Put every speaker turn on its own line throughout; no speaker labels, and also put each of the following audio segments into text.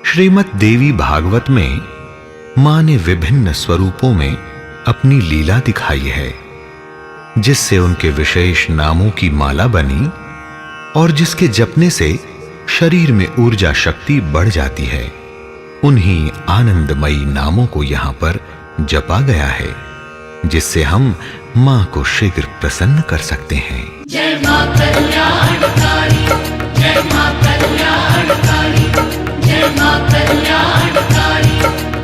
श्रीमद् देवी भागवत में मां ने विभिन्न स्वरूपों में अपनी लीला दिखाई है, जिससे उनके विशेष नामों की माला बनी और जिसके जपने से शरीर में ऊर्जा शक्ति बढ़ जाती है। उन्हीं आनंदमयी नामों को यहां पर जपा गया है, जिससे हम मां को शीघ्र प्रसन्न कर सकते हैं।
जय मां कल्याणकारी, जय मां कल्याणकारी, जय मां कल्याणकारी,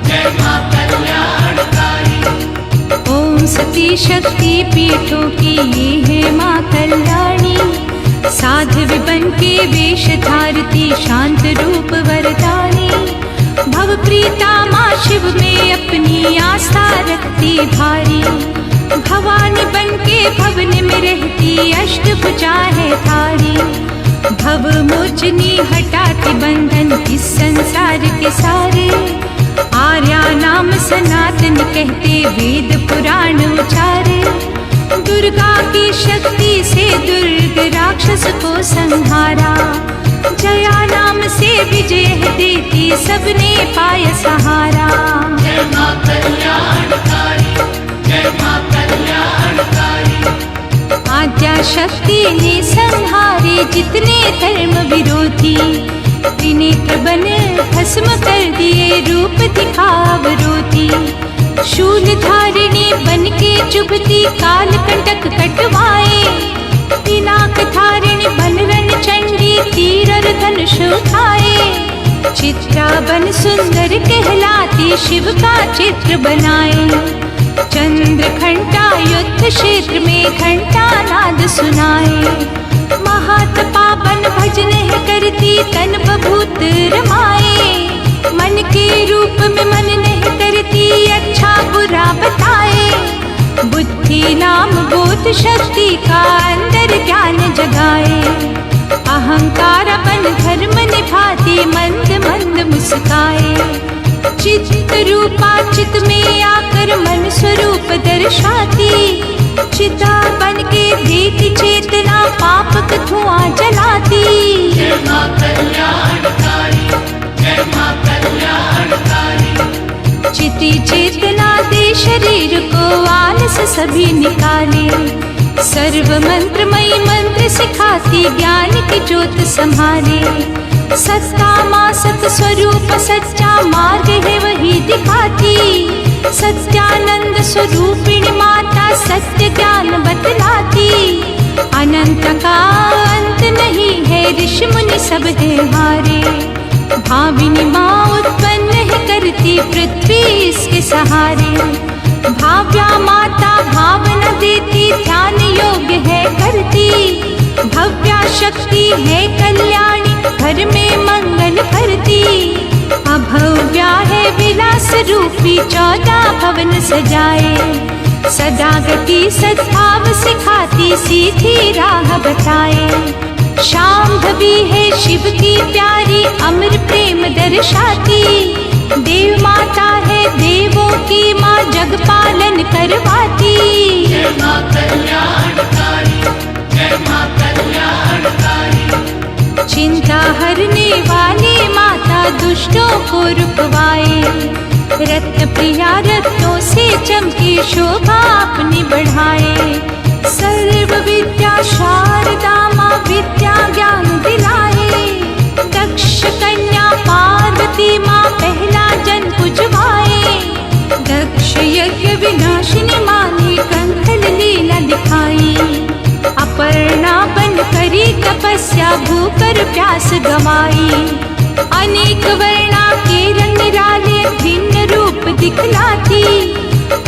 जय मां कल्याणकारी।
ओम सती शक्ति पीठों की ये है मां कल्याणी, साध्वी बन के वेश धारती शांत रूप वरदानी। भव प्रीता मां शिव में अपनी आस्था रखती भारी, भवानी बन के भवन में रहती अष्टभुजा है थारी। भव मोचनी हटाती बंधन इस संसार के सारे, आर्या नाम सनातन कहते वेद पुराण उचारे। दुर्गा की शक्ति से दुर्ग राक्षस को संहारा, जया नाम से विजय देती सबने पाय सहारा।
जय मां कल्याणकारी, जय मां कल्याणकारी।
आद्या शक्ति ने संहारे जितने धर्म विरोधी, त्रिनेत्र बन भस्म कर दिए रूप दिखावरोधी। शूल धारिणी बन के चुभती काल कंटक कटवाए, पिनाक धारिणी बन रण चंडी तीर और धनुष उठाए। चित्रा बन सुंदर कहलाती शिव का चित्र बनाए, चंद्र घंटा युद्ध क्षेत्र में घंटा नाद सुनाए। महातपा बन भजन करती तन बभूत रमाए, मन के रूप में मन नहीं करती अच्छा बुरा बताए। बुद्धि नाम बोध शक्ति का अंदर ज्ञान जगाए, अहंकार बन धर्म निभाती मंद मंद मुस्काए। चित्त रूपा चित में आकर मन स्वरूप दर्शाती, चिता बन के देती चेतना पाप का धुआं जलाती।
जय मां कल्याणकारी, जय मां कल्याणकारी।
चिति चेतना दे शरीर को आलस सभी निकाले, सर्व मंत्रमयी मंत्र सिखाती ज्ञान की ज्योत संभाले। सत्ता मां सत स्वरूप सच्चा मार्ग है वही दिखाती, सत्यानंद स्वरूपिणी माता सत्य ज्ञान बतलाती। अनंत का अंत नहीं है ऋषि मुनि सब है हारे, भाविनी माँ उत्पन्न है करती पृथ्वी इसके सहारे। भाव्या माता भावना देती ध्यान योग्य है करती, भव्या शक्ति है कल्याणी घर में मंगल करती। अभव्या है विलास रूपी 14 भवन सजाए, सदा गति सद्भाव सिखाती सीधी राह बताए। शांभवी है शिव की प्यारी अमर प्रेम दर्शाती, देव माता है देवों की माँ जग पालन करवाती।
जय मां कल्याणकारी, जय मां कल्याणकारी।
चिंता हरने वाली माता दुष्टों को रुकवाए, रत्न प्रिया रत्नों से चमकी शोभा अपनी बढ़ाए। सर्व विद्या शारदा माँ विद्या ज्ञान दिलाए, दक्ष कन्या पार्वती माँ पहला जन पूजवाए। दक्ष यज्ञ विनाशिनी माँ ने कंकल लीला दिखाई, अपर्णा बन करी तपस्या भूकर प्यास गवाई। अनेक वर्णा के रंग निराले भिन्न रूप दिखलाती,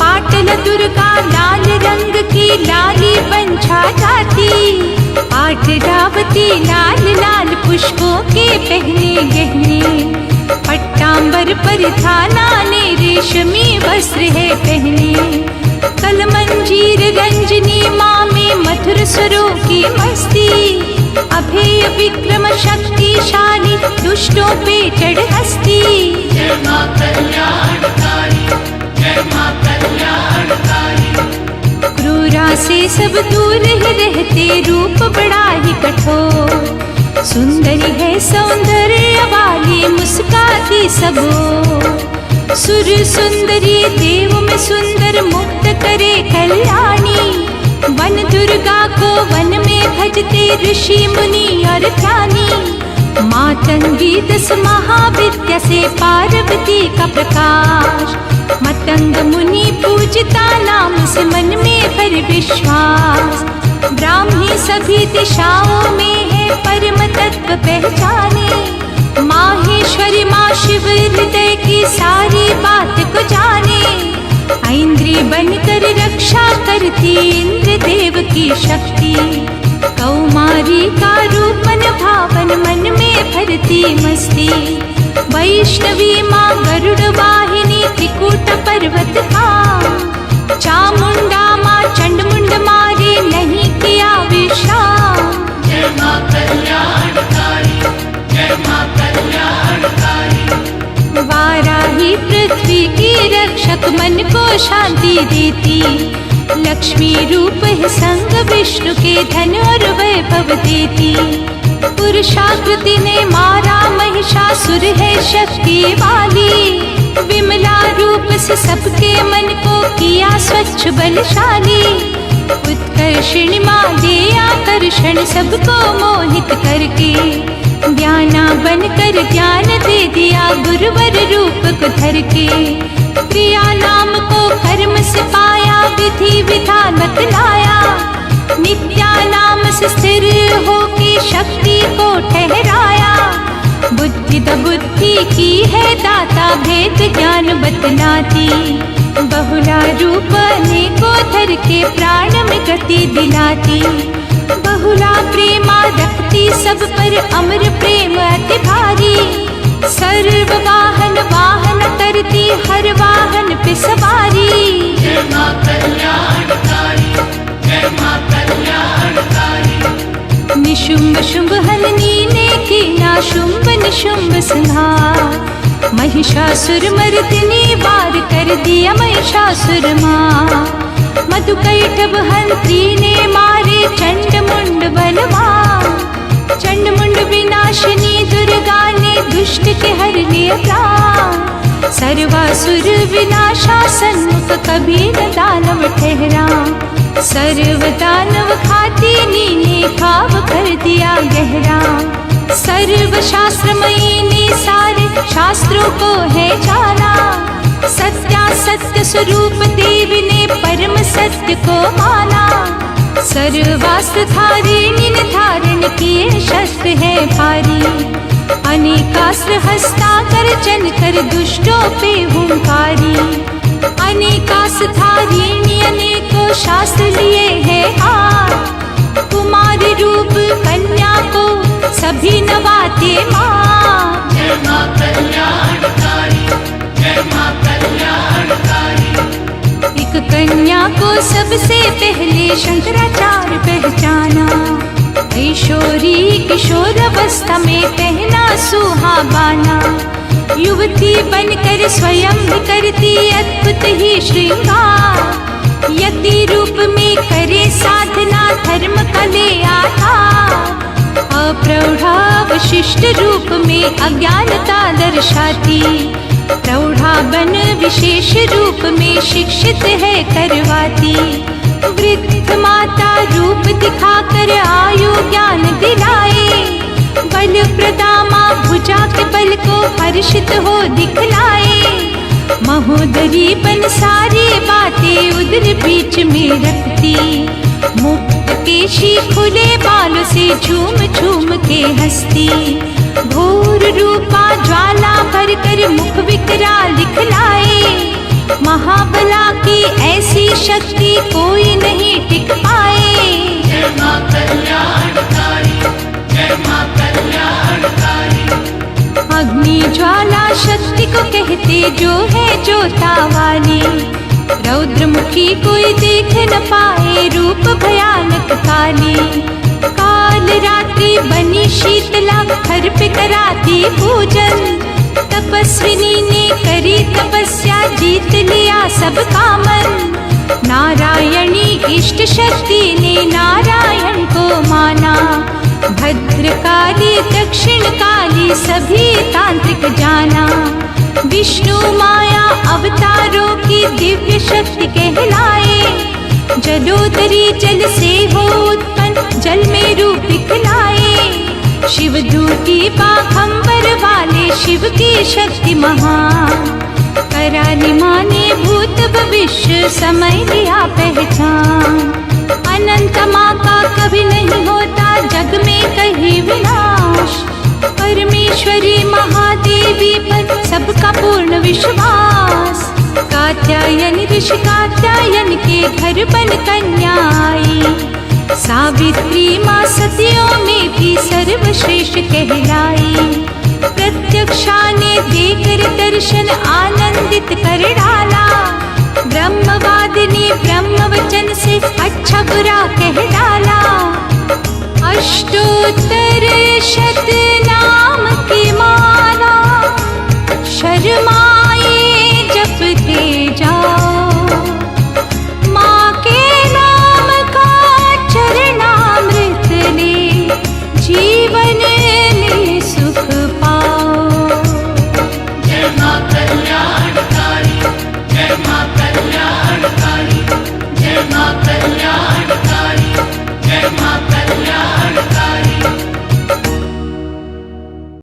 पाटल दुर्गा लाल रंग की लाली पंछा जाती। आठ रावती लाल लाल पुष्पों के पहने गहने, पट्टांबर परिधाना ने रेशमी वस्त्र है पहने। कलमंजीर रंजनी माँ में मधुर स्वरों की मस्ती, अभय विक्रम शक्तिशाली दुष्टों पे चढ़ हस्ती।
जय मां कल्याणकारी, जय मां कल्याणकारी।
क्रूरा से सब दूर ही रहते रूप बड़ा ही कठोर, सुंदरी है सौंदर्य वाली मुस्काती सबो। सुर सुंदरी देव में सुंदर मुक्त करे कल्याणी। वन दुर्गा को वन में भजते ऋषि मुनि और ज्ञानी। मातंगी 10 महाविद्या से पार्वती का प्रकाश। मतंग मुनि पूजता नाम से मन में भर विश्वास। ब्राह्मी सभी दिशाओं में है परम तत्व पहचाने। माहेश्वरी माँ शिव हृदय की सारी बात को जाने। ऐन्द्री बनकर रक्षा करती इंद्र देव की शक्ति। कौमारी का रूप मन भावन मन में भरती मस्ती। वैष्णवी माँ गरुड़ वाहिनी त्रिकूट पर्वत का। चामुंडा माँ चंडमुंड मारे नहीं किया विश्राम।
जय मां कल्याणकारी, जय मां कल्याणकारी।
वाराही पृथ्वी की रक्षक मन को शांति देती। लक्ष्मी रूप है संग विष्णु के धन और वैभव देती। पुरुषाकृति ने मारा महिषासुर है शक्ति वाली। विमला रूप से सबके मन को किया स्वच्छ बलशाली। उत्कर्षिणी माँ दे आकर्षण सबको मोहित करके। ज्ञाना बनकर ज्ञान दे दिया गुरुवर रूप को धर के। क्रिया नाम को कर्म से पाया विधि विधान बतलाया। नित्या नाम से स्थिर होके शक्ति को ठहराया। बुद्धि द बुद्धि की है दाता भेद ज्ञान बतलाती। बहुला रूप अनेकों धर के प्राण में गति दिलाती। बहुला प्रेमा रखती सब पर अमर प्रेम अति भारी। सर्व वाहन वाहन करती हर वाहन पे सवारी।
जय मां कल्याणकारी, जय मां कल्याणकारी।
निशुंभ शुंभ हलनी ने कीना शुंभ निशुंभ संहार। महिषासुर मर्दिनी वार कर दिया महिषासुर माँ। मधुकैटभ हंत्री ने मारे चंडमुंड बलवान। चंडमुंड विनाशिनी दुर्गा ने दुष्ट के हर लिया प्राण। सर्वासुर विनाशा सन्मुख कभी न दानव ठहरा। सर्व दानव खातिनी ने भाव कर दिया गहरा। सर्व शास्त्रमयी ने सारे शास्त्रों को है जाना। सत्या सत्य स्वरूप देवी ने परम सत्य को माना। सर्वास्त्र धारिणी ने धारण किए शस्त्र है भारी। अनेकास्त्र हस्ताकर जन कर दुष्टों पे हुंकारी। अनेकास्त्र धारिणी अनेकों शास्त्र लिए है हाथ। कुमारी रूप कन्या को सभी नवाते माँ।
जय मां कल्याणकारी, जय मां कल्याणकारी।
एक कन्या को सबसे पहले शंकराचार्य पहचाना। ऐशोरी किशोर अवस्था में पहना सुहावाना। युवती बनकर स्वयं भी करती अद्भुत ही श्रृंगार। यति रूप में करे साधना धर्म का ले आधार। अप्रौढ़ा विशिष्ट रूप में अज्ञानता दर्शाती। प्रौढ़ा बन विशेष रूप में शिक्षित है करवाती। वृद्ध माता रूप दिखाकर आयु ज्ञान दिलाए। बल प्रदामा भुजा के बल को हर्षित हो दिखलाए। महोदरी बन सारी बातें उदर बीच में रखती। मुक्त केशी खुले बालों से झूम झूम के हंसती। घोर रूपा ज्वाला भर कर मुख विकराल दिखलाए। महाबला की ऐसी शक्ति कोई नहीं टिक पाए।
जय मां कल्याणकारी, जय मां कल्याणकारी।
अग्नि ज्वाला शक्ति को कहते जो है जोता वाली। रौद्रमुखी कोई देख न पाए रूप भयानक काली। काल रात्रि बनी शीतला घर पे कराती पूजन। तपस्विनी ने करी तपस्या जीत लिया सब कामन। नारायणी इष्ट शक्ति ने नारायण को माना। भद्रकाली दक्षिण काली सभी तांत्रिक जाना। विष्णु माया अवतारों की दिव्य शक्ति कहलाए। जलोदरी जल से हो उत्पन्न जल में रूप दिखलाए। शिव दूती बाघंबर वाले शिव की शक्ति महान। कराली माँ ने भूत भविष्य समय लिया पहचान। अनंत माँ का कभी नहीं होता जग में कहीं विनाश। परमेश्वरी महादेवी पर सबका पूर्ण विश्वास। कात्यायन ऋषि कात्यायन के घर बन कन्या आई। सावित्री माँ सतियों में भी सर्वश्रेष्ठ कहलाई। प्रत्यक्षा ने देकर दर्शन आनंदित कर डाला। ब्रह्मवादिनी ब्रह्म वचन से अच्छा बुरा कह डाला। अष्टोत्तर शतनाम